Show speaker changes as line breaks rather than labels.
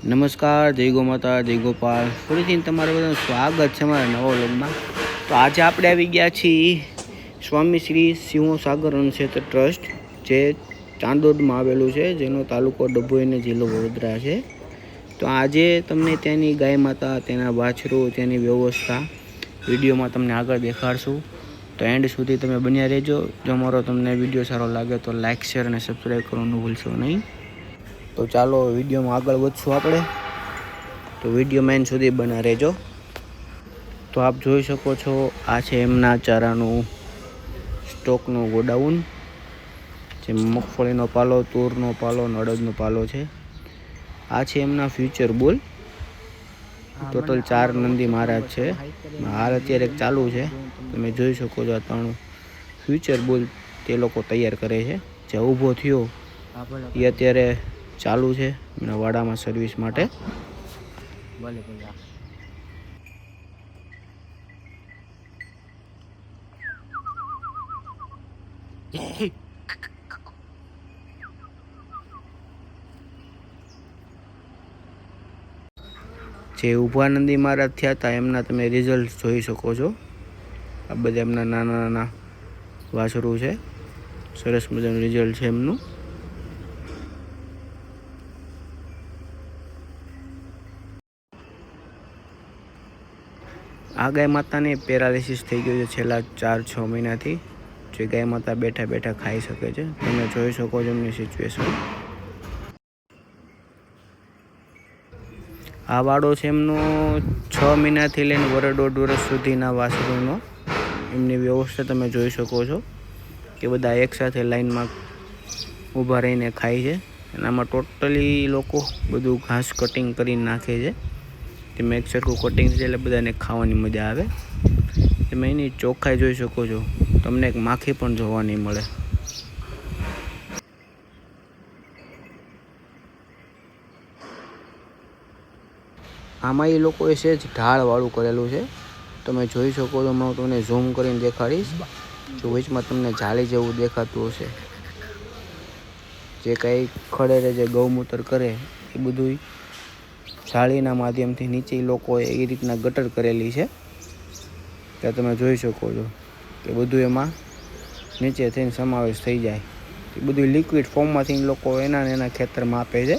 નમસ્કાર, જય ગો માતા, જય ગોપાલ. ફરીથી તમારું બધાનું સ્વાગત છે મારા નવા વ્લોગમાં. તો આજે આપણે આવી ગયા છીએ સ્વામી શ્રી સિંહોસાગર અન્નક્ષેત્ર ટ્રસ્ટ, જે ચાંદોદમાં આવેલું છે, જેનો તાલુકો ડભોઈ અને જિલ્લો વડોદરા છે. તો આજે તમને ત્યાંની ગાય માતા, તેના વાછરું, તેની વ્યવસ્થા વિડીયોમાં તમને આગળ દેખાડશું. તો એન્ડ સુધી તમે બન્યા રહેજો. જો મારો તમને વિડીયો સારો લાગે તો લાઇક, શેર અને સબસ્ક્રાઈબ કરવાનું ભૂલશો નહીં. તો ચાલો વિડીયોમાં આગળ વધશું આપણે. તો વિડીયોમાં એન્ડ સુધી બના રહેજો. તો આપ જોઈ શકો છો, આ છે એમના ચારાનું સ્ટોકનું ગોડાઉન, જે મગફળીનો પાલો, તૂરનો પાલો, અડદનો પાલો છે. આ છે એમના ફ્યુચર બોલ. ટોટલ 4 નંદી મહારાજ છે. હાલ અત્યારે એક ચાલુ છે, તમે જોઈ શકો છો. આ 3 ફ્યુચર બોલ તે લોકો તૈયાર કરે છે. જે ઊભો થયો એ અત્યારે ચાલુ છે એમના વાડામાં સર્વિસ માટે. જે ઊભા નંદી મહારાજ થયા હતા એમના તમે રિઝલ્ટ જોઈ શકો છો. આ બધા એમના નાના નાના વાછરું છે. સરસ મજાનું રિઝલ્ટ છે એમનું. આ ગાય માતાને પેરાલિસિસ થઈ ગયું છે છેલ્લા 4-6 મહિનાથી. જે ગાય માતા બેઠા બેઠા ખાઈ શકે છે. તમે જોઈ શકો છો એમની સિચ્યુએશન. આ વાડો છે એમનો 6 મહિનાથી લઈને 1.5 વર્ષ સુધીના વાછરુંનો એમની વ્યવસ્થા તમે જોઈ શકો છો કે બધા એકસાથે લાઈનમાં ઊભા રહીને ખાય છે. એનામાં ટોટલી લોકો બધું ઘાસ કટિંગ કરીને નાખે છે. તેમાં એક સરખું કટિંગ છે એટલે બધાને ખાવાની મજા આવે. તમે એની ચોખ્ખાઈ જોઈ શકો છો. તમને એક માખી પણ જોવા નહીં મળે. આમાં એ લોકોએ છે જ ઢાળવાળું કરેલું છે. તમે જોઈ શકો છો. હું તમને ઝૂમ કરીને દેખાડીશ. જો વચમાં તમને જાળી જેવું દેખાતું હશે. જે કંઈ ખડેરે જે ગૌમૂત્ર કરે એ બધું જાળીના માધ્યમથી નીચે લોકોએ એ રીતના ગટર કરેલી છે. ત્યાં તમે જોઈ શકો છો કે બધું એમાં નીચે થઈને સમાવેશ થઈ જાય. એ બધું લિક્વિડ ફોર્મમાંથી લોકો એના ખેતરમાં આપે છે.